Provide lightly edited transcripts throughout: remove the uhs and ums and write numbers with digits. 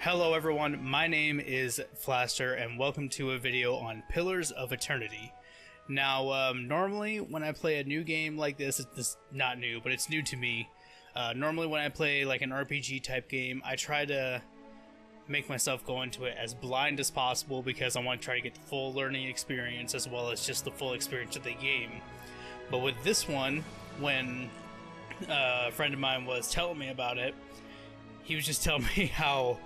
Hello everyone, my name is Flaster and welcome to a video on Pillars of Eternity. Now, normally when I play a new game like this, not new, but it's new to me. Normally when I play like an RPG type game, I try to make myself go into it as blind as possible because I want to try to get the full learning experience as well as just the full experience of the game. But with this one, when a friend of mine was telling me about it, he was just telling me how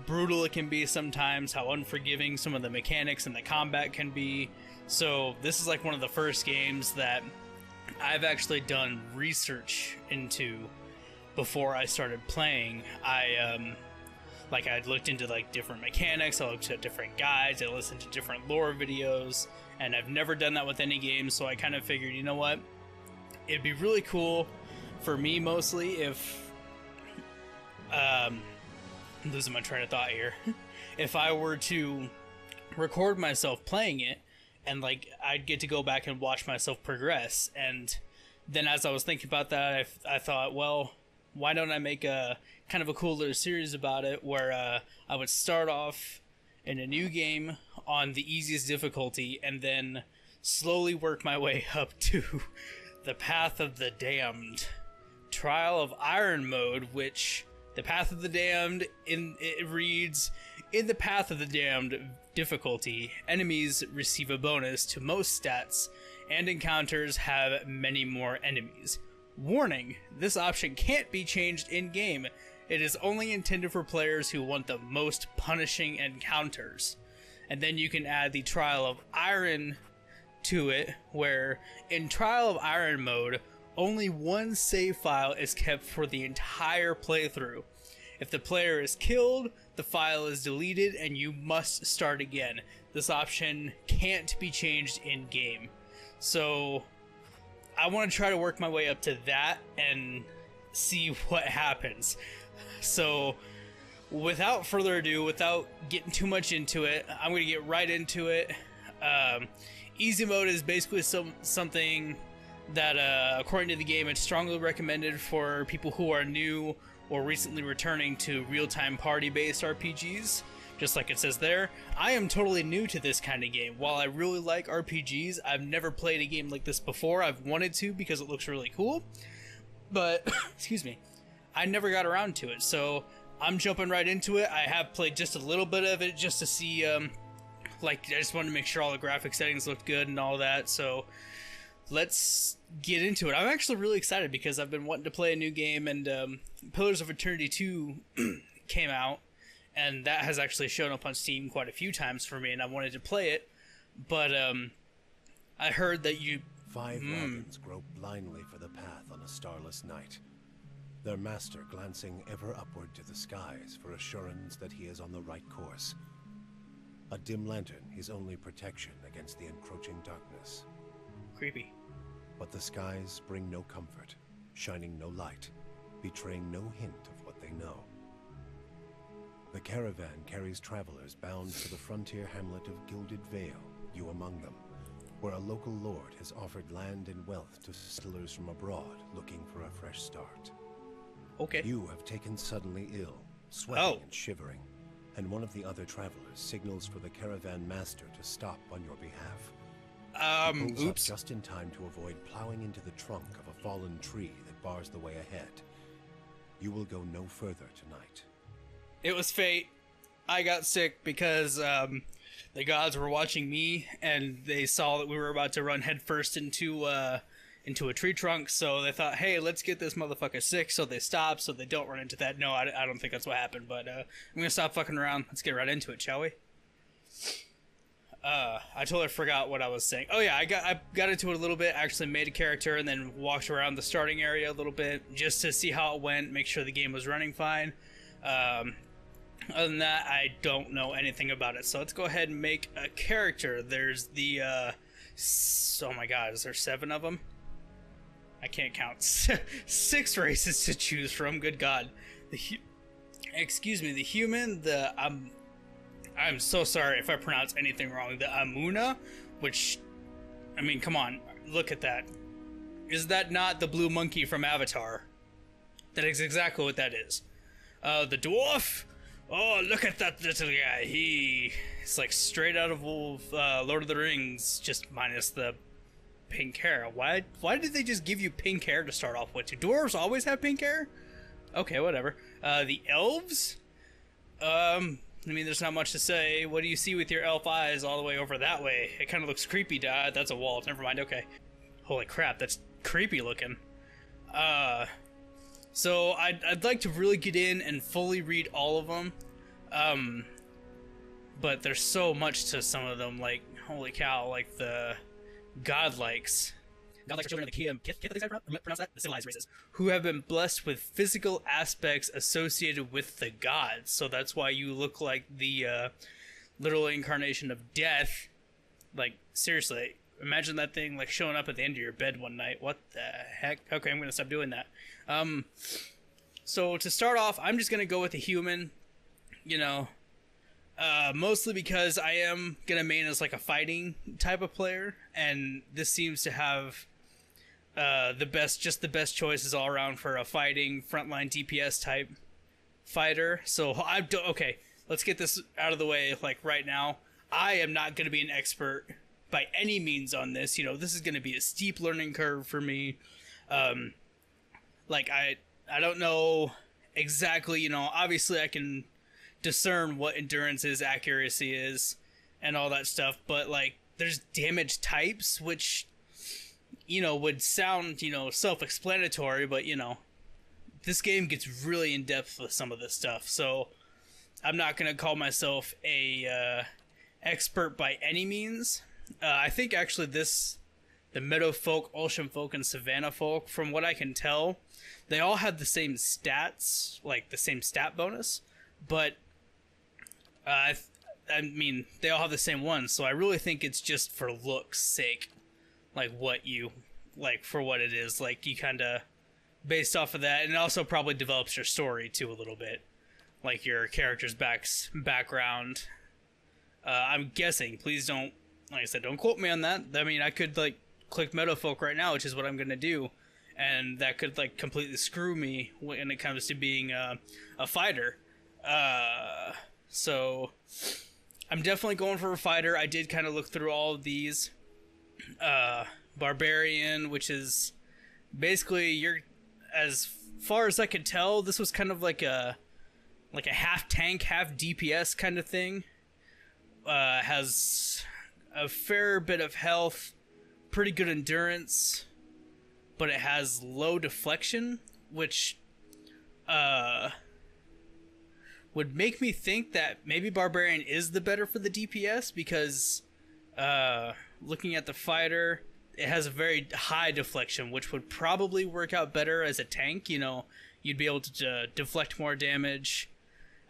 brutal it can be sometimes, how unforgiving some of the mechanics and the combat can be. So this is like one of the first games that I've actually done research into before I started playing. I'd looked into like different mechanics, I looked at different guides, I listened to different lore videos, and I've never done that with any game, so I kind of figured, you know what, it'd be really cool for me mostly if I'm losing my train of thought here. If I were to record myself playing it, and like I'd get to go back and watch myself progress. And then as I was thinking about that, I thought, well, why don't I make a kind of a cool little series about it where I would start off in a new game on the easiest difficulty and then slowly work my way up to the Path of the Damned Trial of Iron mode, which the Path of the Damned, it reads, in the Path of the Damned difficulty, enemies receive a bonus to most stats, and encounters have many more enemies. Warning, this option can't be changed in-game. It is only intended for players who want the most punishing encounters. And then you can add the Trial of Iron to it, where in Trial of Iron mode, only one save file is kept for the entire playthrough. If the player is killed, the file is deleted and you must start again. This option can't be changed in-game. So I want to try to work my way up to that and see what happens. So without further ado, without getting too much into it, I'm going to get right into it. Easy mode is basically something that, according to the game, it's strongly recommended for people who are new or recently returning to real-time party-based RPGs, just like it says there. I am totally new to this kind of game. While I really like RPGs, I've never played a game like this before. I've wanted to because it looks really cool, but, excuse me, I never got around to it, so I'm jumping right into it. I have played just a little bit of it just to see, I just wanted to make sure all the graphic settings looked good and all that, so let's get into it. I'm actually really excited because I've been wanting to play a new game, and Pillars of Eternity 2 came out, and that has actually shown up on Steam quite a few times for me, and I wanted to play it, but I heard that you... 5 ravens grope blindly for the path on a starless night, their master glancing ever upward to the skies for assurance that he is on the right course. A dim lantern his only protection against the encroaching darkness. Creepy. But the skies bring no comfort, shining no light, betraying no hint of what they know. The caravan carries travelers bound for the frontier hamlet of Gilded Vale, you among them, where a local lord has offered land and wealth to settlers from abroad looking for a fresh start. Okay. You have taken suddenly ill, sweating and shivering, and one of the other travelers signals for the Caravan Master to stop on your behalf. He pulls up just in time to avoid plowing into the trunk of a fallen tree that bars the way ahead. You will go no further tonight. It was fate. I got sick because the gods were watching me, and they saw that we were about to run headfirst into a tree trunk, so they thought, hey, let's get this motherfucker sick, so they stopped, so they don't run into that. No, I don't think that's what happened, but I'm gonna stop fucking around. Let's get right into it, shall we? I totally forgot what I was saying. Oh yeah, I got into it a little bit, actually made a character, and then walked around the starting area a little bit, just to see how it went, make sure the game was running fine. Other than that, I don't know anything about it, so let's go ahead and make a character. There's the, oh my god, is there 7 of them? I can't count. 6 races to choose from, good god. Excuse me, the human, I'm so sorry if I pronounce anything wrong. The Amuna, which, I mean, come on, look at that. Is that not the blue monkey from Avatar? That is exactly what that is. The dwarf, oh, look at that little guy. He's like straight out of Lord of the Rings, just minus the pink hair. Why did they just give you pink hair to start off with? Do dwarves always have pink hair? Okay, whatever. The elves? I mean, there's not much to say. What do you see with your elf eyes all the way over that way? It kind of looks creepy, Dad. That's a wall. Never mind, okay. Holy crap, that's creepy looking. So I'd like to really get in and fully read all of them. But there's so much to some of them, like, holy cow, like the godlikes. Godlikes are children of the Kith, I think I pronounce that? The civilized races. Who have been blessed with physical aspects associated with the gods. So that's why you look like the literal incarnation of death. Like, seriously, imagine that thing like showing up at the end of your bed one night. What the heck? Okay, I'm going to stop doing that. So to start off, I'm just going to go with a human, you know, mostly because I am going to main as like a fighting type of player, and this seems to have the best choices all around for a fighting frontline DPS type fighter. So okay, let's get this out of the way like right now. I am not going to be an expert by any means on this. You know, this is going to be a steep learning curve for me. Like I don't know exactly, you know, obviously I can discern what endurance is, accuracy is, and all that stuff, but like there's damage types which, you know, would sound, you know, self-explanatory, but you know, this game gets really in depth with some of this stuff, so I'm not gonna call myself a expert by any means. I think actually the Meadow Folk, Ocean Folk, and Savannah Folk, from what I can tell, they all have the same stats, like the same stat bonus, but I mean, they all have the same ones, so I really think it's just for looks sake, like what you, like for what it is, like you kind of, based off of that, and it also probably develops your story too a little bit, like your character's background. I'm guessing, please don't, like I said, don't quote me on that. I mean, I could like click Meadowfolk right now, which is what I'm gonna do, and that could like completely screw me when it comes to being a fighter. So I'm definitely going for a fighter. I did kind of look through all of these. Barbarian, which is basically you're, as far as I could tell, this was kind of like a half tank, half DPS kind of thing. Has a fair bit of health, pretty good endurance, but it has low deflection, which would make me think that maybe Barbarian is the better for the DPS, because looking at the fighter, it has a very high deflection, which would probably work out better as a tank. You know, you'd be able to deflect more damage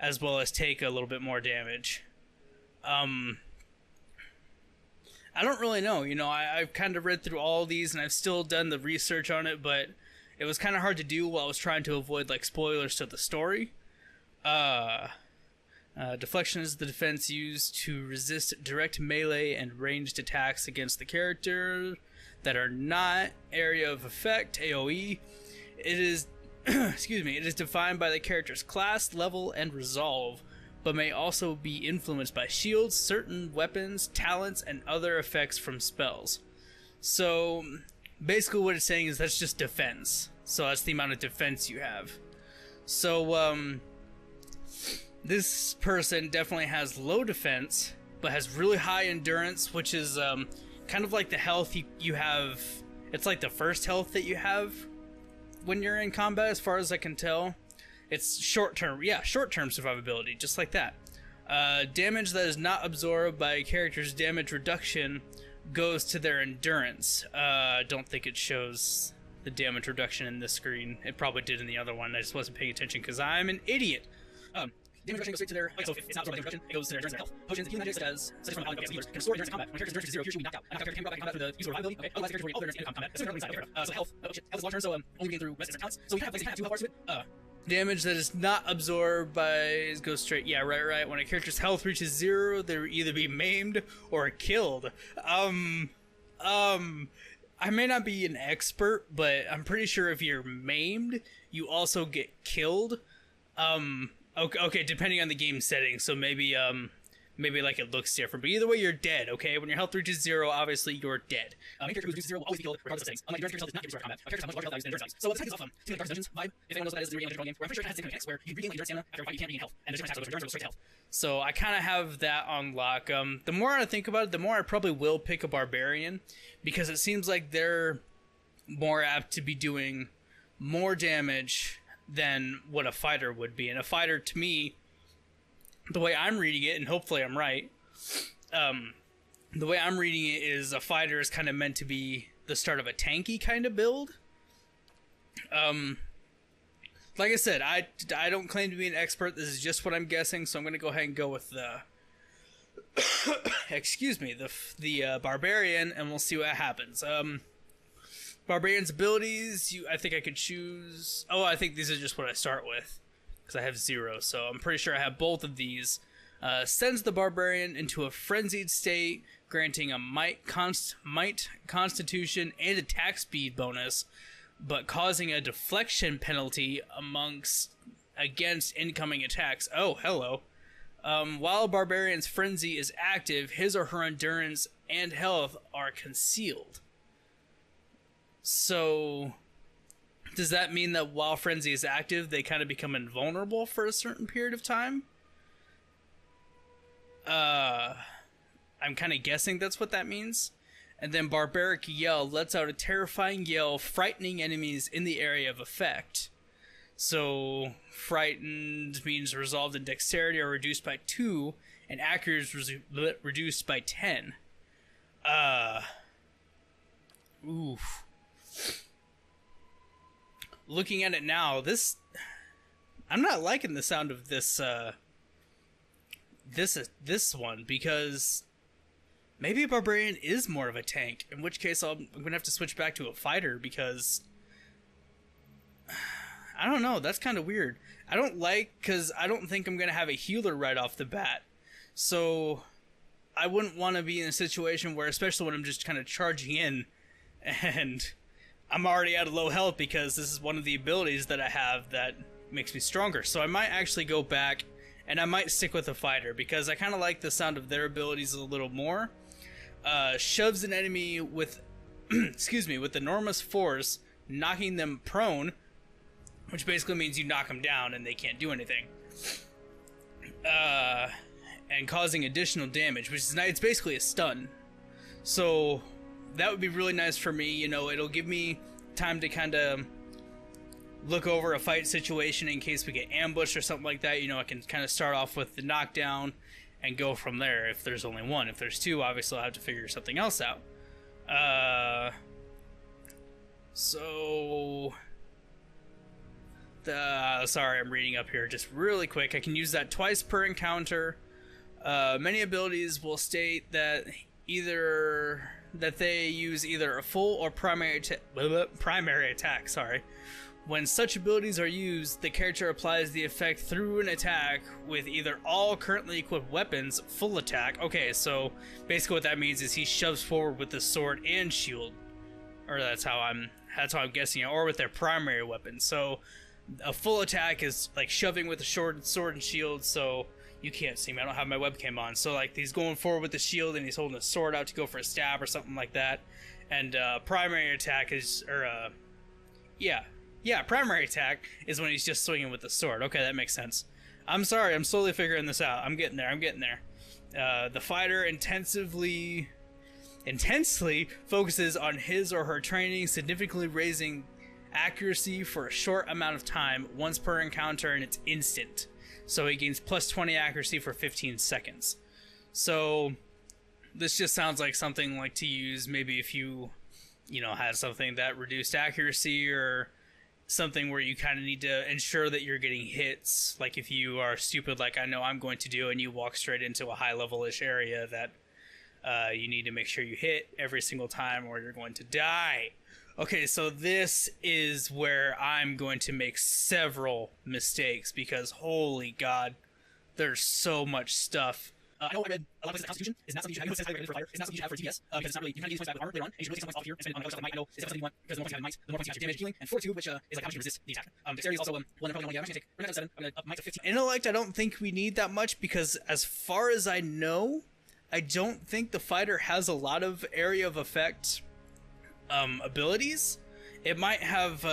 as well as take a little bit more damage. I don't really know, you know, I've kind of read through all of these and I've still done the research on it, but it was kind of hard to do while I was trying to avoid like spoilers to the story. Deflection is the defense used to resist direct melee and ranged attacks against the character that are not area of effect, AoE. It is excuse me, it is defined by the character's class, level, and resolve, but may also be influenced by shields, certain weapons, talents, and other effects from spells. So basically what it's saying is that's just defense. So that's the amount of defense you have. So this person definitely has low defense, but has really high endurance, which is kind of like the health you have. It's like the first health that you have when you're in combat, as far as I can tell. It's short-term survivability, just like that. Damage that is not absorbed by a character's damage reduction goes to their endurance. Don't think it shows the damage reduction in this screen. It probably did in the other one. I just wasn't paying attention because I'm an idiot. Damage reduction goes straight to their... So it's not absorbed by damage reduction, it goes to their endurance and health. Potions, healing magic, such as from the healers, can restore endurance in combat. When a character's endurance is 0, he or she will be knocked out. And a character can go back in combat through the use of revivality. Okay, otherwise the character will regain all their endurance in combat. That's the side of the so health, health is long term, so only gain through rest and talents. So we kind of have two health bars to it. Damage that is not absorbed by goes straight. Yeah, right. When a character's health reaches 0, they will either be maimed or killed. I may not be an expert, but I'm pretty sure if you're maimed, you also get killed. Okay, depending on the game setting, so maybe like it looks different, but either way, you're dead. Okay, when your health reaches 0, obviously you're dead. Main character who reduces 0 will always be killed regardless of settings. Unlike endurance, yourself is not given to combat. A character has much larger values than endurance values. So this is off to the Dark Dungeons vibe. If anyone knows what that is, it's a really game where I'm pretty sure it has the same mechanics where you regain like endurance stamina after a fight, you can't regain health, and there's different attacks, so endurance or straight health. So I kind of have that on lock. The more I think about it, the more I probably will pick a Barbarian, because it seems like they're more apt to be doing more damage than what a fighter would be. And a fighter, to me, the way I'm reading it, and hopefully I'm right, the way I'm reading it is a fighter is kind of meant to be the start of a tanky kind of build. Like I said, I don't claim to be an expert. This is just what I'm guessing, so I'm going to go ahead and go with the excuse me, the Barbarian, and we'll see what happens. Barbarian's abilities, I think I could choose... Oh, I think these are just what I start with, because I have 0, so I'm pretty sure I have both of these. Sends the Barbarian into a frenzied state, granting a might, constitution, and attack speed bonus, but causing a deflection penalty against incoming attacks. Oh, hello. While Barbarian's frenzy is active, his or her endurance and health are concealed. So, does that mean that while frenzy is active, they kind of become invulnerable for a certain period of time? I'm kind of guessing that's what that means. And then Barbaric Yell lets out a terrifying yell, frightening enemies in the area of effect. So, frightened means resolved in dexterity are reduced by 2, and accuracy is reduced by 10. Oof. Looking at it now, I'm not liking the sound of this one, because maybe a Barbarian is more of a tank, in which case I'm gonna have to switch back to a fighter, because I don't know, that's kind of weird. Because I don't think I'm gonna have a healer right off the bat, so I wouldn't want to be in a situation where, especially when I'm just kind of charging in and I'm already at a low health, because this is one of the abilities that I have that makes me stronger. So I might actually go back and I might stick with a fighter, because I kind of like the sound of their abilities a little more. Shoves an enemy with with enormous force, knocking them prone, which basically means you knock them down and they can't do anything. And causing additional damage, which is nice. It's basically a stun. So that would be really nice for me. It'll give me time to kind of look over a fight situation in case we get ambushed or something like that. I can kind of start off with the knockdown and go from there if there's only one. If there's 2, obviously I'll have to figure something else out. Sorry, I'm reading up here just really quick. I can use that twice per encounter. Many abilities will state that they use either a full or primary attack. When such abilities are used, the character applies the effect through an attack with either all currently equipped weapons, full attack. Okay, so basically what that means is he shoves forward with the sword and shield, or that's how I'm guessing it, or with their primary weapon. So a full attack is like shoving with the sword and shield. So you can't see me, I don't have my webcam on. So like he's going forward with the shield and he's holding a sword out to go for a stab or something like that. And primary attack is, primary attack is when he's just swinging with the sword. Okay, that makes sense. I'm sorry, I'm slowly figuring this out. I'm getting there. The fighter intensely focuses on his or her training, significantly raising accuracy for a short amount of time, once per encounter, and it's instant. So he gains plus 20 accuracy for 15 seconds. So this just sounds like something like to use maybe if you had something that reduced accuracy, or something where you kind of need to ensure that you're getting hits. Like if you are stupid like I know I'm going to do, and you walk straight into a high level-ish area that you need to make sure you hit every single time or you're going to die. Okay, so this is where I'm going to make several mistakes, because holy god, there's so much stuff I know I read a lot of places that Constitution is not something you should have. It says highly recommended for a fighter. It's not something you should have for DPS because it's not really. You kind of use points back with armor later on, and you should really take some points off here and spend on like might. I know it's definitely something you want because the more points you have in might, the more points you have your damage healing, and fortitude, which is like how much you resist the attack. Dexterity is also one that probably I'm gonna take. We're gonna 7. I'm gonna up might to 15. Intellect, I don't think we need that much because as far as I know, I don't think the fighter has a lot of area of effect abilities. It might have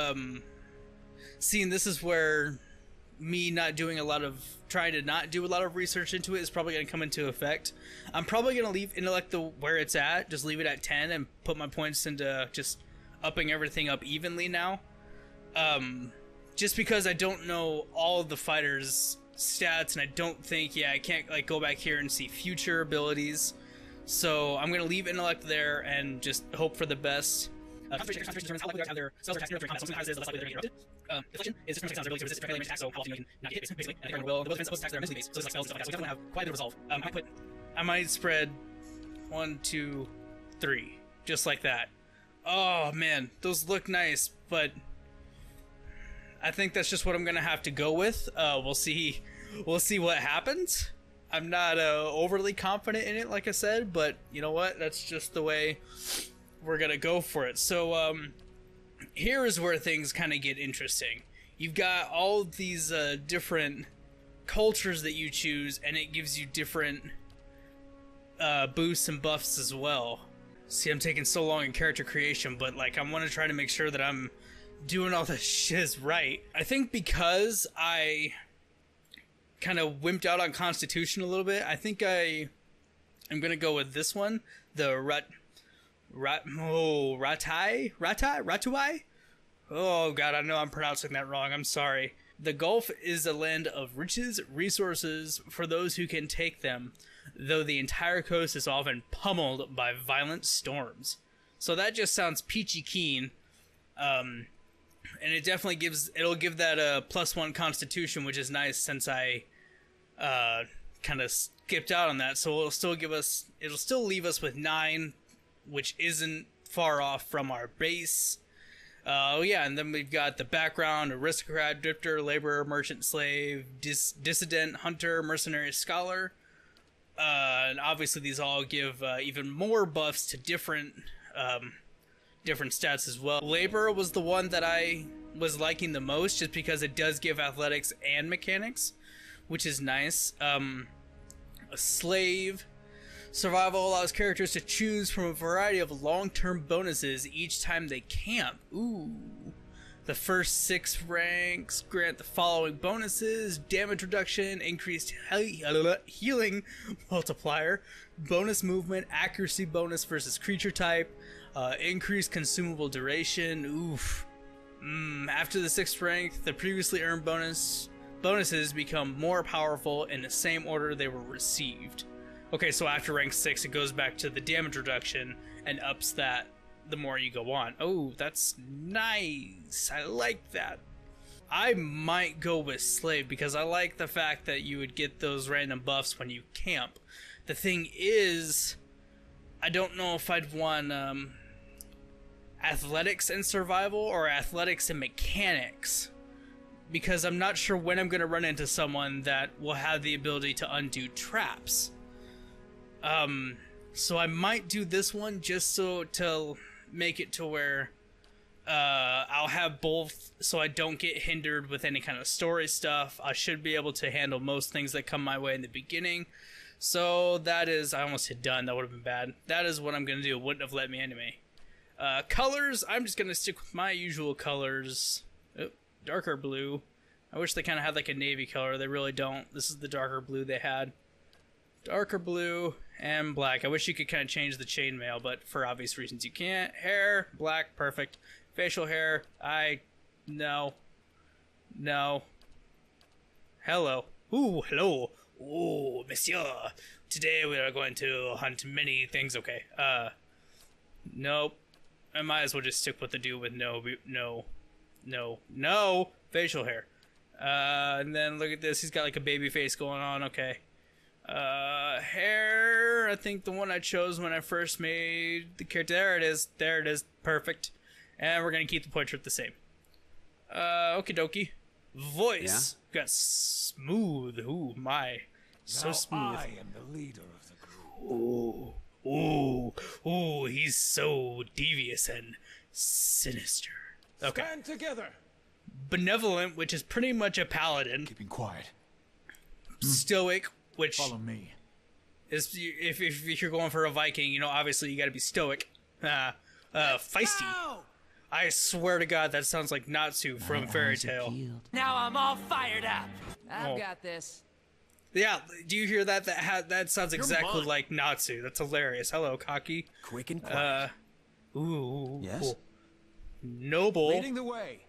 seeing this is where me not doing a lot of trying to not do a lot of research into it is probably going to come into effect. I'm probably going to leave intellect where it's at, just leave it at 10 and put my points into just upping everything up evenly now. Just because I don't know all of the fighters' stats, and I don't think, I can't like go back here and see future abilities. So I'm going to leave intellect there and just hope for the best. Concentration determines how likely they are to have their spells or attacks during combat. So sometimes it is less likely they're getting interrupted. Deflection is just ability to resist fairly range attacks, so how often you can not get hit, basically. And the will defense attacks that are mentally based, so it's like spells and stuff like that. So we definitely have quite a bit of resolve. I might spread 1, 2, 3, just like that. Oh man, those look nice, but I think that's just what I'm gonna have to go with. We'll see what happens. I'm not overly confident in it, like I said, but you know what? That's just the way we're gonna go for it. So here is where things kind of get interesting. You've got all these different cultures that you choose, and it gives you different boosts and buffs as well. See, I'm taking so long in character creation, but like I want to try to make sure that I'm doing all this shiz right. I think because I kind of wimped out on Constitution a little bit, I think I'm gonna go with this one, the Ratuai? Oh god, I know I'm pronouncing that wrong, I'm sorry. The Gulf is a land of riches, resources for those who can take them, though the entire coast is often pummeled by violent storms. So that just sounds peachy keen. And it definitely it'll give that a +1 Constitution, which is nice since I kind of skipped out on that. So it'll still leave us with 9, which isn't far off from our base. And then we've got the background: aristocrat, drifter, laborer, merchant, slave, dissident, hunter, mercenary, scholar. And obviously these all give even more buffs to different stats as well. Laborer was the one that I was liking the most, just because it does give athletics and mechanics, which is nice. A slave. Survival allows characters to choose from a variety of long-term bonuses each time they camp. Ooh. The first 6 ranks grant the following bonuses: damage reduction, increased healing multiplier, bonus movement, accuracy bonus versus creature type, increased consumable duration. Oof. After the 6th rank, the previously earned bonuses become more powerful in the same order they were received. Okay, so after rank 6, it goes back to the damage reduction and ups that the more you go on. Oh, that's nice. I like that. I might go with Slave because I like the fact that you would get those random buffs when you camp. The thing is, I don't know if I'd want athletics and survival or athletics and mechanics, because I'm not sure when I'm going to run into someone that will have the ability to undo traps. So I might do this one just so to make it to where I'll have both, so I don't get hindered with any kind of story stuff. I should be able to handle most things that come my way in the beginning. So that is, I almost hit done, that would have been bad. That is what I'm going to do. It wouldn't have let me anyway. Colors, I'm just going to stick with my usual colors. Oh, darker blue. I wish they kind of had like a navy color. They really don't. This is the darker blue they had. Darker blue and black. I wish you could kind of change the chainmail, but for obvious reasons you can't. Hair, black, perfect. Facial hair, no. Hello. Ooh, hello. Ooh, monsieur. Today we are going to hunt many things. Okay. Nope. I might as well just stick with the dude with no facial hair. And then look at this. He's got like a baby face going on. Okay. Hair, I think the one I chose when I first made the character. There it is, perfect. And we're gonna keep the portrait the same. Okie dokie. Voice, got smooth. Ooh, my. So Now smooth. I am the leader of the group. Ooh, he's so devious and sinister. Okay. Stand together. Benevolent, which is pretty much a paladin. Keeping quiet. Stoic, which Follow me. is if you're going for a Viking, you know, obviously you got to be stoic. Feisty. Now! I swear to God, that sounds like Natsu from Fairy Tail. Now I'm all fired up. I've Oh. got this. Yeah, do you hear that? That sounds exactly mine. like Natsu. That's hilarious. Hello, Kaki. Quick and quiet. Ooh. Yes? Cool. Noble. Leading the way.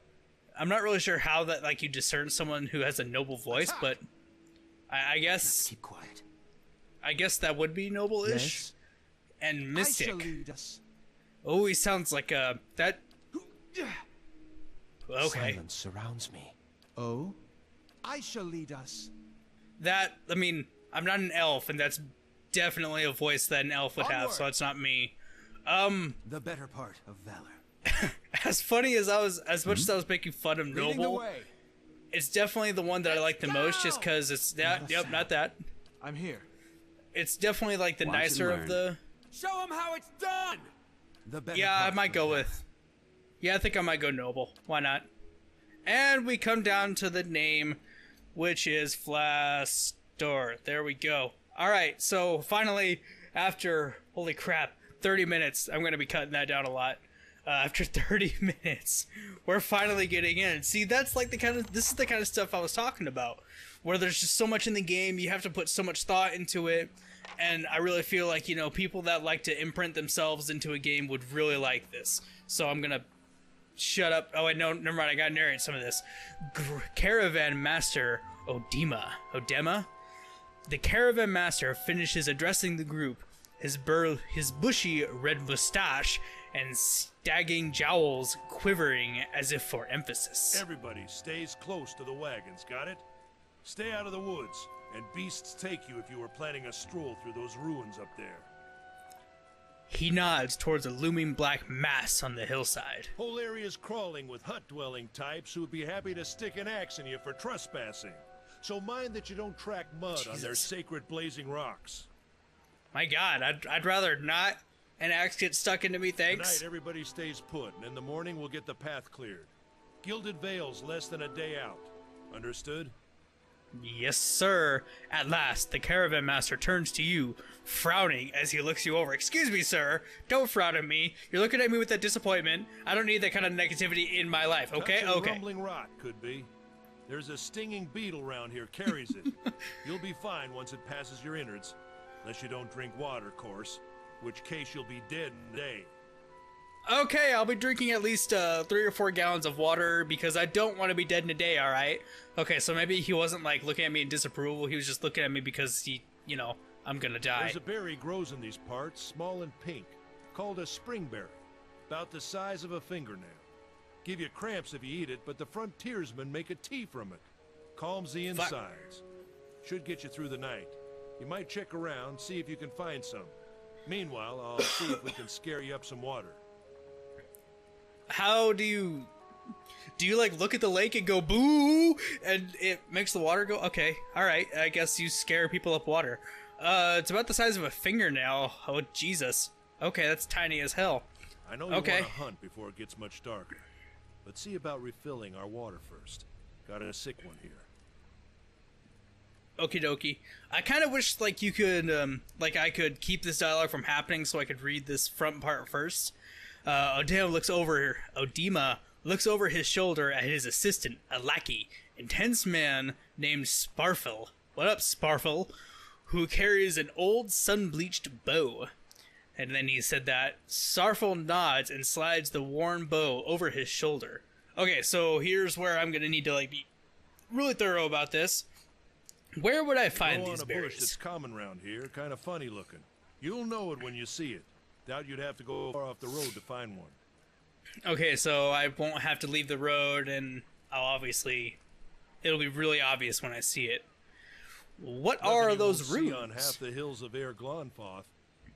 I'm not really sure how that, like, you discern someone who has a noble voice, but I guess Keep quiet. that would be noble-ish. Yes. And I shall mystic. lead us. Oh, he sounds like that. Okay. Silence surrounds me. Oh? I shall lead us. That, I mean, I'm not an elf, and that's definitely a voice that an elf would have, so Onward. it's not me. The better part of valor. As funny as as much as I was making fun of Leading the Noble, way. it's definitely the one that I like the most, just go! because it's that. Not a Yep, sound. not that. I'm here. It's definitely like the Watch and nicer of learn. the. Show them how it's done. The better Yeah, I part might of go valor. with. Yeah, I think I might go Noble. Why not? And we come down to the name, which is Flastor. There we go. All right, so finally, after holy crap, 30 minutes. I'm gonna be cutting that down a lot. After 30 minutes, we're finally getting in. See, that's like this is the kind of stuff I was talking about, where there's just so much in the game, you have to put so much thought into it, and I really feel like, you know, people that like to imprint themselves into a game would really like this. So I'm gonna shut up. Oh wait, no, never mind. I gotta narrate some of this. Caravan Master Odema. The Caravan Master finishes addressing the group, his bushy red mustache and stagging jowls quivering as if for emphasis. Everybody stays close to the wagons, got it? Stay out of the woods, and beasts take you if you were planning a stroll through those ruins up there. He nods towards a looming black mass on the hillside. Whole area's crawling with hut-dwelling types who would be happy to stick an axe in you for trespassing. So mind that you don't track mud on their Jesus. sacred blazing rocks. My God, I'd rather not an axe get stuck into me, thanks. Tonight, everybody stays put, and in the morning we'll get the path cleared. Gilded Vale's less than a day out. Understood? Yes, sir. At last, the Caravan Master turns to you, frowning as he looks you over. Excuse me, sir. Don't frown at me. You're looking at me with that disappointment. I don't need that kind of negativity in my life, okay? Touch of Okay. rumbling rot, could be. There's a stinging beetle around here carries it. You'll be fine once it passes your innards. Unless you don't drink water, of course. Which case you'll be dead in a day. Okay, I'll be drinking at least 3 or 4 gallons of water because I don't want to be dead in a day, alright? Okay, so maybe he wasn't like looking at me in disapproval. He was just looking at me because you know, I'm gonna die. There's a berry grows in these parts, small and pink, called a springberry. About the size of a fingernail. Give you cramps if you eat it, but the frontiersmen make a tea from it. Calms the Fuck. insides. Should get you through the night. You might check around, see if you can find some. Meanwhile, I'll see if we can scare you up some water. How do you like look at the lake and go boo and it makes the water go? Okay, alright, I guess you scare people up water. It's about the size of a fingernail. Oh, Jesus. Okay, that's tiny as hell. I know you Okay. want to hunt before it gets much darker. But see about refilling our water first. Got a sick one here. Okie dokie. I kind of wish like you could like I could keep this dialogue from happening so I could read this front part first. Odema looks over his shoulder at his assistant, a lackey, intense man named Sparfel. What up, Sparfel? Who carries an old sun-bleached bow. And then he said that Sparfel nods and slides the worn bow over his shoulder. Okay, so here's where I'm gonna need to like be really thorough about this. Where would I find Grow these on a bush berries? that's common round here, kind of funny looking. You'll know it when you see it. Doubt you'd have to go far off the road to find one. Okay, so I won't have to leave the road, and it'll be really obvious when I see it. What Nothing are you those won't see on half runes? the hills of Air Glonfoth.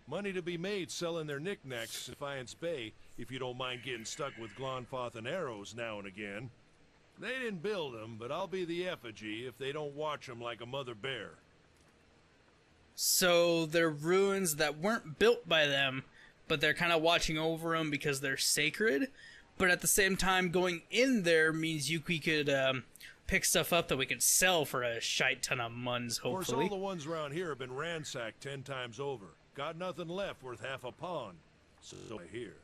Money to be made selling their knickknacks in Defiance Bay, if you don't mind getting stuck with Glonfoth and arrows now and again. They didn't build them, but I'll be the effigy if they don't watch them like a mother bear. So they're ruins that weren't built by them, but they're kind of watching over them because they're sacred. But at the same time, going in there means we could pick stuff up that we could sell for a shite ton of Munz, hopefully. Of course, all the ones around here have been ransacked 10 times over. Got nothing left worth half a pawn. So I hear.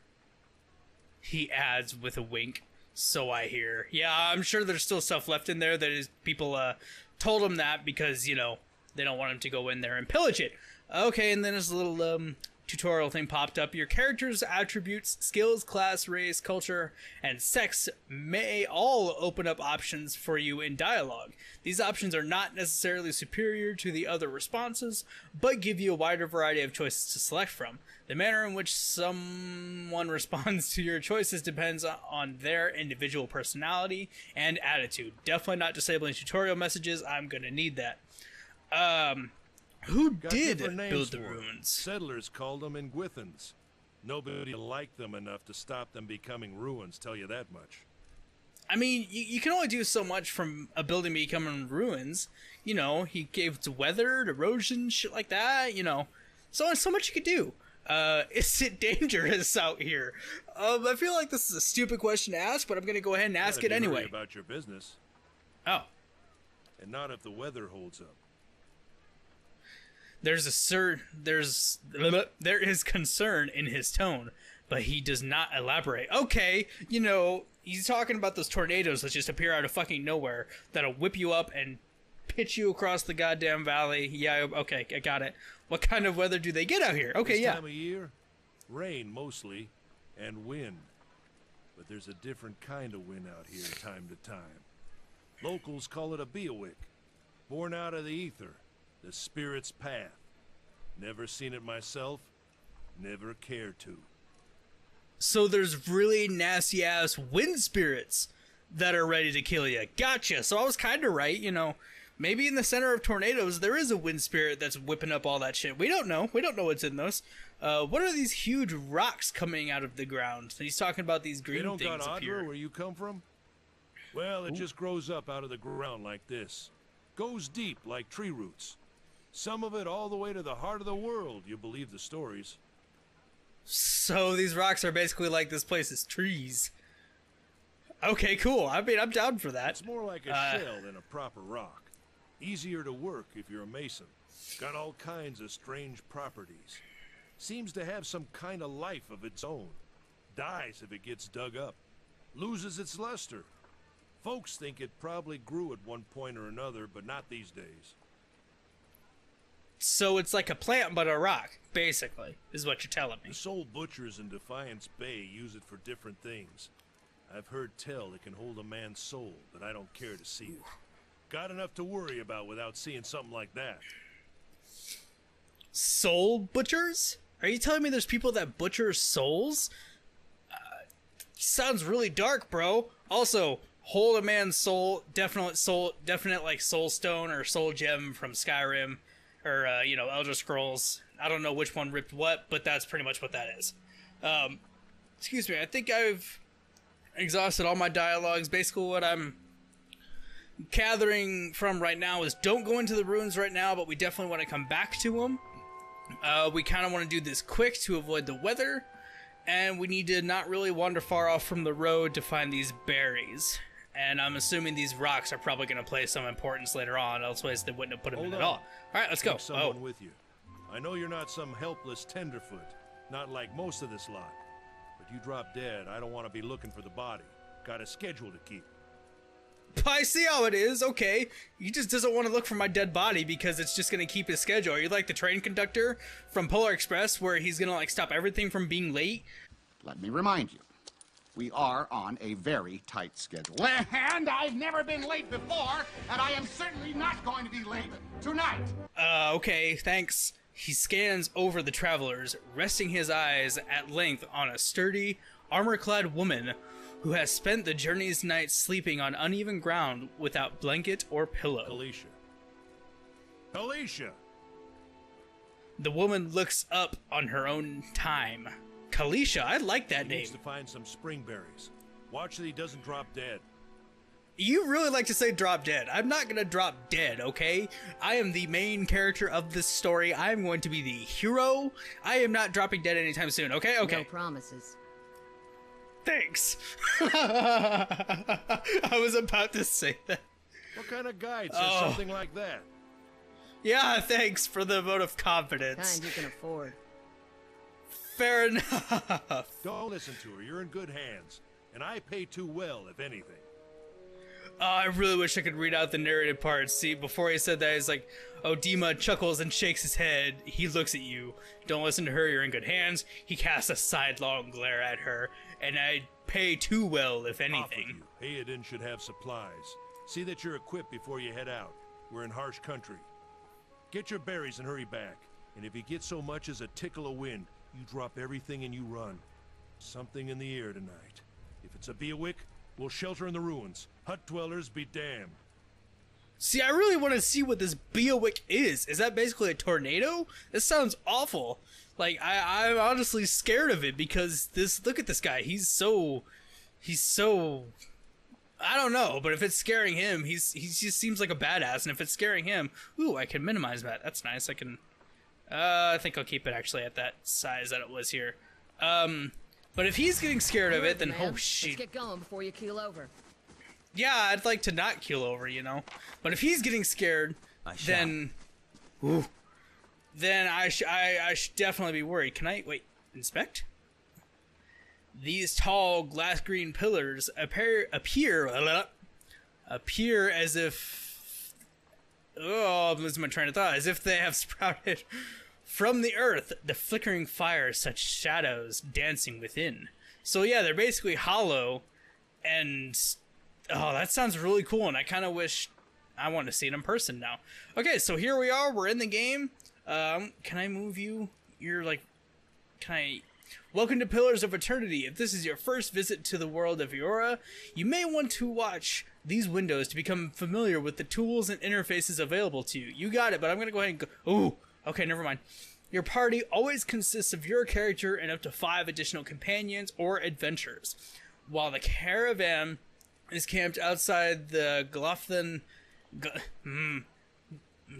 He adds with a wink, so I hear. Yeah, I'm sure there's still stuff left in there that is people told him that because, you know, they don't want him to go in there and pillage it. Okay, and then there's a little tutorial thing popped up. Your character's attributes, skills, class, race, culture, and sex may all open up options for you in dialogue. These options are not necessarily superior to the other responses, but give you a wider variety of choices to select from. The manner in which someone responds to your choices depends on their individual personality and attitude. Definitely not disabling tutorial messages. I'm gonna need that. Who did build the ruins? Settlers called them Ingwithans. Nobody liked them enough to stop them becoming ruins, tell you that much. I mean, you can only do so much from a building becoming ruins. You know, he gave it weather, erosion, shit like that, you know. So much you could do. Is it dangerous out here? I feel like this is a stupid question to ask, but I'm going to go ahead and ask it anyway. About your business. Oh. And not if the weather holds up. There is concern in his tone, but he does not elaborate. Okay, you know, he's talking about those tornadoes that just appear out of fucking nowhere that'll whip you up and pitch you across the goddamn valley. Yeah, okay, I got it. What kind of weather do they get out here? Okay, this yeah. Time of year, rain mostly, and wind. But there's a different kind of wind out here time to time. Locals call it a beowick, born out of the ether. The spirit's path. Never seen it myself, never cared to. So there's really nasty ass wind spirits that are ready to kill you. Gotcha. So I was kind of right, you know. Maybe in the center of tornadoes there is a wind spirit that's whipping up all that shit. We don't know. We don't know what's in those. What are these huge rocks coming out of the ground? He's talking about these green things They don't got up here. where you come from? Well, it just grows up out of the ground like this. Goes deep like tree roots. Some of it all the way to the heart of the world, you believe the stories. So these rocks are basically like this place's trees. Okay, cool. I mean, I'm down for that. It's more like a shell than a proper rock. Easier to work if you're a mason. Got all kinds of strange properties. Seems to have some kind of life of its own. Dies if it gets dug up. Loses its luster. Folks think it probably grew at one point or another, but not these days. So it's like a plant but a rock, basically, is what you're telling me. The soul butchers in Defiance Bay use it for different things. I've heard tell it can hold a man's soul, but I don't care to see it. Got enough to worry about without seeing something like that. Soul butchers? Are you telling me there's people that butcher souls? Sounds really dark, bro. Also, hold a man's soul, definite like soul stone or soul gem from Skyrim. Or, you know, Elder Scrolls. I don't know which one ripped what, but that's pretty much what that is. Excuse me, I think I've exhausted all my dialogues. Basically what I'm gathering from right now is don't go into the ruins right now, but we definitely want to come back to them. We kind of want to do this quick to avoid the weather, and we need to not really wander far off from the road to find these berries. And I'm assuming these rocks are probably going to play some importance later on, elsewise they wouldn't have put them in at all. All right, let's go. Take someone with you. I know you're not some helpless tenderfoot, not like most of this lot. But you drop dead, I don't want to be looking for the body. Got a schedule to keep. I see how it is. Okay, he just doesn't want to look for my dead body because it's just going to keep his schedule. Are you like the train conductor from Polar Express where he's going to like stop everything from being late? Let me remind you. We are on a very tight schedule. And I've never been late before, and I am certainly not going to be late tonight. Okay, thanks. He scans over the travelers, resting his eyes at length on a sturdy, armor-clad woman who has spent the journey's night sleeping on uneven ground without blanket or pillow. Kaliesha. Kaliesha! The woman looks up on her own time. Kaliesha, I like that name. He needs to find some spring berries. Watch that he doesn't drop dead. You really like to say drop dead. I'm not gonna drop dead, okay? I am the main character of this story. I'm going to be the hero. I am not dropping dead anytime soon, okay? Okay. No promises. Thanks. I was about to say that. What kind of guide says something like that? Yeah, thanks for the vote of confidence. Kind you can afford. Fair enough. Don't listen to her. You're in good hands. And I pay too well, if anything. I really wish I could read out the narrative parts. See, before he said that, he's like, Dima chuckles and shakes his head. He looks at you. Don't listen to her, you're in good hands. He casts a sidelong glare at her. And I pay too well, if anything. Hayden should have supplies. See that you're equipped before you head out. We're in harsh country. Get your berries and hurry back. And if you get so much as a tickle of wind, you drop everything and you run. Something in the air tonight. If it's a Beawick, we'll shelter in the ruins. Hut dwellers be damned. See, I really want to see what this Beawick is. Is that basically a tornado? This sounds awful. Like, I'm honestly scared of it because look at this guy. He's so, I don't know, but if it's scaring him, he just seems like a badass. And if it's scaring him, ooh, I can minimize that. That's nice. I think I'll keep it actually at that size that it was here. But if he's getting scared of it, then oh shit. Let's get going before you keel over. Yeah, I'd like to not keel over, you know. But if he's getting scared, then I should definitely be worried. Can I wait? Inspect? These tall glass green pillars appear as if I'm losing my train of thought. As if they have sprouted from the earth, the flickering fire, such shadows dancing within. So yeah, they're basically hollow, and that sounds really cool. And I kind of wish I want to see it in person now. Okay, so here we are. We're in the game. Can I move you? You're like, can I? Welcome to Pillars of Eternity. If this is your first visit to the world of Eora, you may want to watch these windows to become familiar with the tools and interfaces available to you. You got it, but I'm going to go ahead and go. Ooh, okay, never mind. Your party always consists of your character and up to 5 additional companions or adventurers. While the caravan is camped outside the Glothan...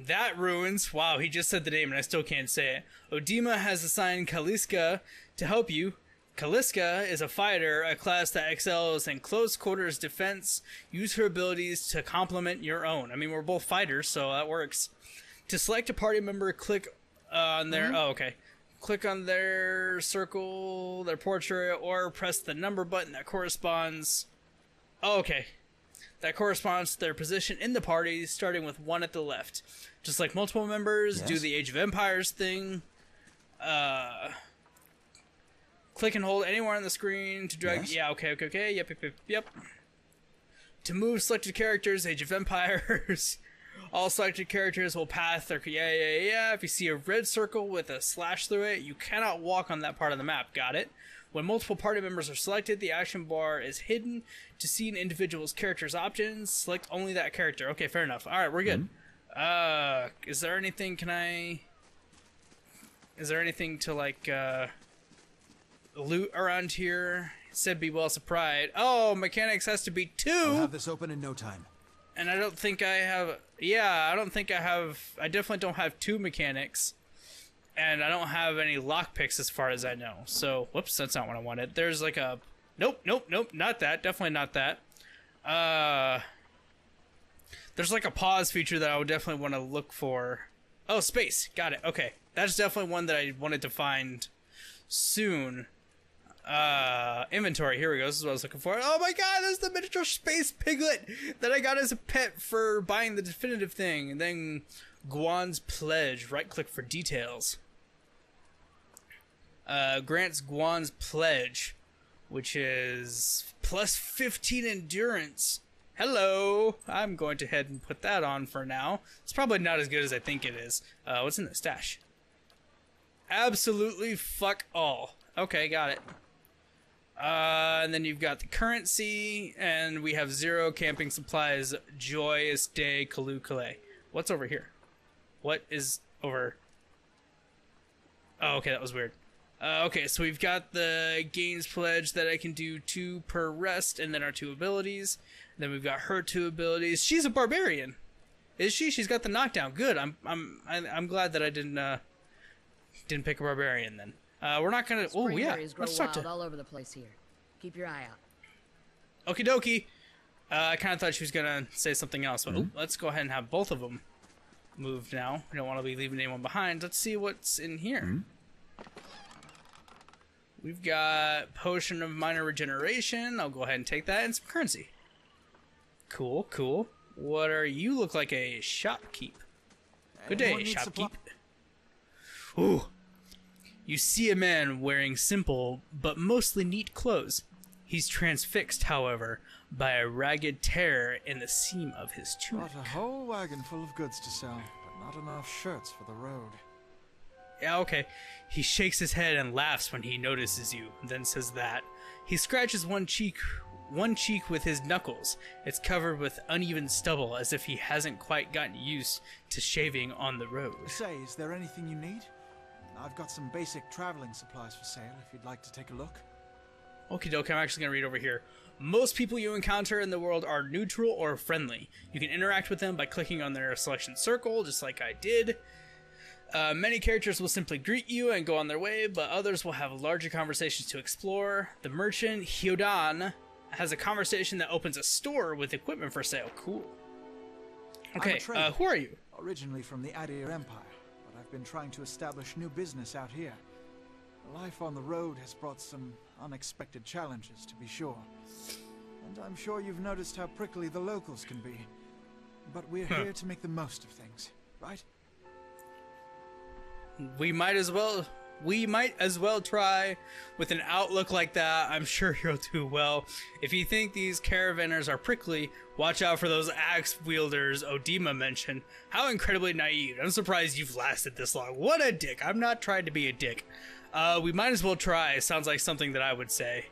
that ruins. Wow, he just said the name and I still can't say it. Odima has assigned Kaliesha to help you. Kaliesha is a fighter, a class that excels in close quarters defense. Use her abilities to complement your own. I mean, we're both fighters, so that works. To select a party member, click on their... Oh, okay. Click on their circle, their portrait, or press the number button that corresponds... Oh, okay. That corresponds to their position in the party, starting with 1 at the left. Just like multiple members, do the Age of Empires thing. Click and hold anywhere on the screen to drag... Yeah, okay. Yep. To move selected characters, Age of Empires. All selected characters will pass their... Yeah. If you see a red circle with a slash through it, you cannot walk on that part of the map. Got it? When multiple party members are selected, the action bar is hidden. To see an individual's character's options, select only that character. Okay, fair enough. Alright, we're good. Is there anything, Is there anything to, like, loot around here? It said be well surprised. Oh, mechanics has to be 2! I'll have this open in no time. And I don't think I have... Yeah, I don't think I have... I definitely don't have 2 mechanics. And I don't have any lockpicks as far as I know. So, whoops, that's not what I wanted. There's like a... Nope, not that. Definitely not that. There's like a pause feature that I would definitely want to look for. Oh, space. Got it. Okay. That's definitely one that I wanted to find soon. Inventory. Here we go. This is what I was looking for. Oh my god, there's the miniature space piglet that I got as a pet for buying the definitive thing. And then Guan's Pledge. Right click for details. Grants Guan's Pledge, which is plus 15 endurance. Hello. I'm going to head and put that on for now. It's probably not as good as I think it is. What's in the stash? Absolutely fuck all. Okay, got it. And then you've got the currency, and we have 0 camping supplies. Joyous day, Kalukale. What's over here? What is over? Oh, okay, that was weird. Okay, so we've got the gains pledge that I can do 2 per rest, and then our 2 abilities. Then we've got her 2 abilities. She's a barbarian, is she? She's got the knockdown. Good. I'm glad that I didn't pick a barbarian then. We're not gonna. Oh Spring yeah. berries grow Let's talk wild to. all over the place here. Keep your eye out. Okie dokie. I kind of thought she was gonna say something else, but let's go ahead and have both of them moved now. We don't want to be leaving anyone behind. Let's see what's in here. We've got Potion of Minor Regeneration. I'll go ahead and take that, and some currency. Cool, cool. What are you? Look like a shopkeep. Good day, shopkeep. Ooh. You see a man wearing simple but mostly neat clothes. He's transfixed, however, by a ragged tear in the seam of his tunic. Got a whole wagon full of goods to sell, but not enough shirts for the road. Yeah, okay. He shakes his head and laughs when he notices you, then says that. He scratches one cheek with his knuckles. It's covered with uneven stubble, as if he hasn't quite gotten used to shaving on the road. Say, is there anything you need? I've got some basic traveling supplies for sale, if you'd like to take a look. Okie doke, I'm actually going to read over here. Most people you encounter in the world are neutral or friendly. You can interact with them by clicking on their selection circle, just like I did. Many characters will simply greet you and go on their way, but others will have larger conversations to explore. The merchant, Hyodan, has a conversation that opens a store with equipment for sale. Cool. Okay, who are you? Originally from the Adir Empire, but I've been trying to establish new business out here. Life on the road has brought some unexpected challenges, to be sure. And I'm sure you've noticed how prickly the locals can be. But we're here to make the most of things, right? We might as well try. With an outlook like that, I'm sure you'll do well. If you think these caravanners are prickly, watch out for those axe wielders Odima mentioned. How incredibly naive. I'm surprised you've lasted this long. What a dick. I'm not trying to be a dick. We might as well try. Sounds like something that I would say.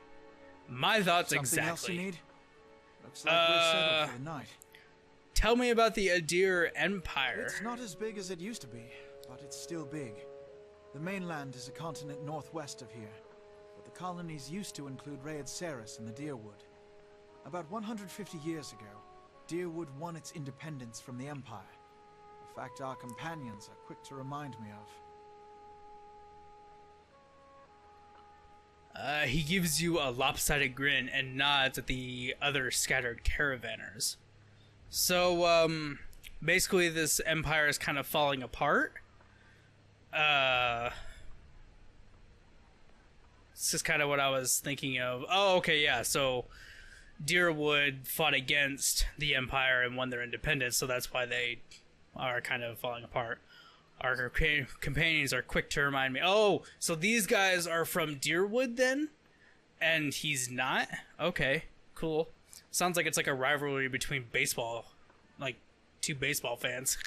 My thoughts Something exactly. Else you need? Looks like we're settled for the night. Tell me about the Adir Empire. It's not as big as it used to be, but it's still big. The mainland is a continent northwest of here, but the colonies used to include Raed Saris and the Deerwood. About 150 years ago, Deerwood won its independence from the Empire. A fact our companions are quick to remind me of. He gives you a lopsided grin and nods at the other scattered caravanners. So, basically this empire is kind of falling apart. This is kind of what I was thinking of. Oh, okay, yeah, so Deerwood fought against the Empire and won their independence, so that's why they are kind of falling apart. Our companions are quick to remind me. Oh, so these guys are from Deerwood then? And he's not? Okay, cool. Sounds like it's like a rivalry between baseball, like 2 baseball fans.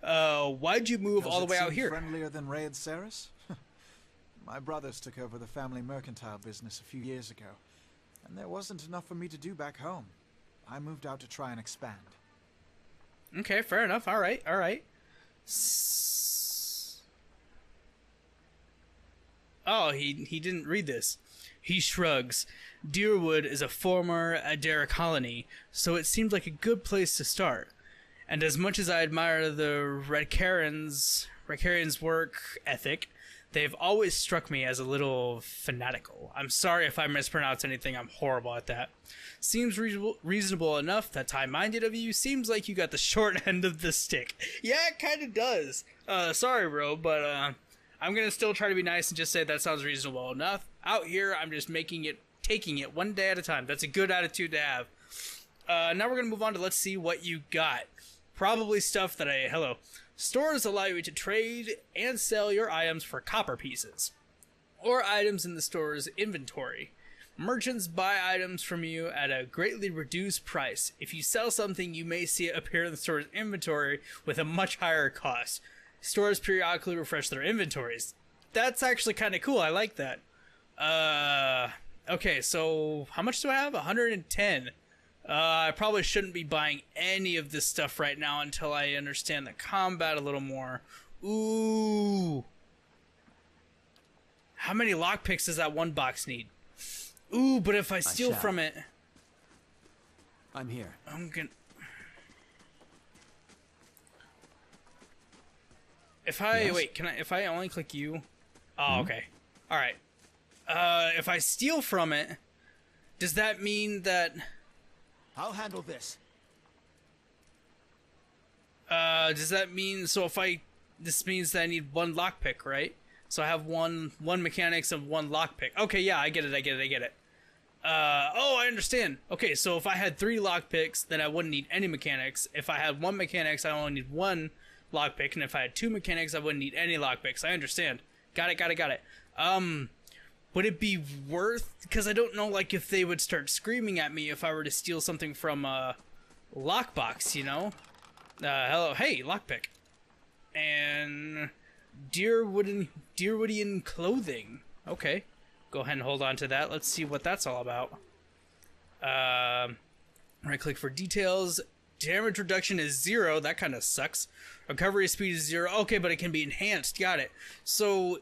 Why'd you move all the way out here? Friendlier than Raed Saris? My brothers took over the family mercantile business a few years ago, and there wasn't enough for me to do back home. I moved out to try and expand. Okay, fair enough. All right. Oh, he didn't read this. He shrugs. Deerwood is a former Adara colony, so it seemed like a good place to start. And as much as I admire the Redcarians' work ethic, they've always struck me as a little fanatical. I'm sorry if I mispronounce anything, I'm horrible at that. Seems reasonable enough. That's high-minded of you. Seems like you got the short end of the stick. Yeah, it kind of does. Sorry, bro, but I'm going to still try to be nice and just say that sounds reasonable enough. Out here, I'm just taking it one day at a time. That's a good attitude to have. Now we're going to move on to let's see what you got. Probably stuff that hello. Stores allow you to trade and sell your items for copper pieces, or items in the store's inventory. Merchants buy items from you at a greatly reduced price. If you sell something, you may see it appear in the store's inventory with a much higher cost. Stores periodically refresh their inventories. That's actually kind of cool. I like that. Okay, so how much do I have? 110. I probably shouldn't be buying any of this stuff right now until I understand the combat a little more. Ooh. How many lockpicks does that one box need? Ooh, but if I steal shall. from it, I'm here. I'm gonna... If I... Yes? Wait, can I... If I only click you... Oh, okay. Alright. If I steal from it, does that mean that... I'll handle this. Does that mean... So if I... This means that I need one lockpick, right? So I have one mechanics and one lockpick. Okay, yeah, I get it. Oh, I understand. Okay, so if I had 3 lockpicks, then I wouldn't need any mechanics. If I had 1 mechanics, I only need 1 lockpick. And if I had 2 mechanics, I wouldn't need any lockpicks. I understand. Got it. Would it be worth... Because I don't know, like, if they would start screaming at me if I were to steal something from a lockbox, you know? Hello, hey, lockpick. And... Deerwoodian clothing. Okay. Go ahead and hold on to that. Let's see what that's all about. Right click for details. Damage reduction is 0. That kind of sucks. Recovery speed is 0. Okay, but it can be enhanced. Got it. So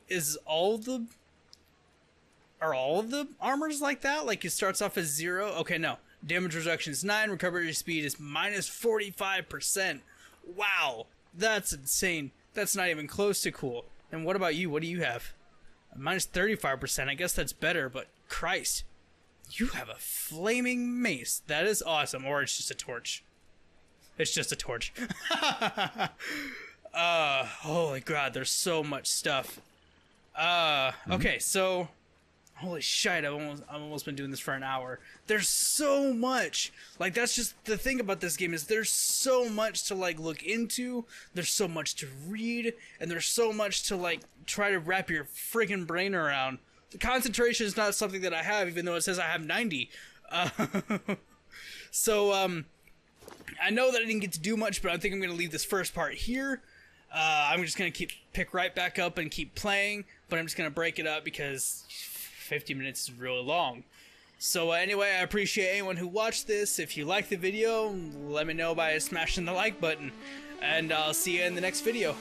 are all of the armors like that? Like it starts off as 0? Okay, no. Damage reduction is 9. Recovery speed is minus 45%. Wow. That's insane. That's not even close to cool. And what about you? What do you have? Minus 35%. I guess that's better, but Christ. You have a flaming mace. That is awesome. Or it's just a torch. It's just a torch. Holy God, there's so much stuff. Okay, so... Holy shit, I've almost been doing this for an hour. There's so much. Like, that's just the thing about this game is there's so much to, like, look into. There's so much to read. And there's so much to, like, try to wrap your friggin' brain around. The concentration is not something that I have, even though it says I have 90. So, I know that I didn't get to do much, but I think I'm going to leave this first part here. I'm just going to pick right back up and keep playing. But I'm just going to break it up because... 50 minutes is really long. So anyway, I appreciate anyone who watched this. If you like the video, let me know by smashing the like button. And I'll see you in the next video.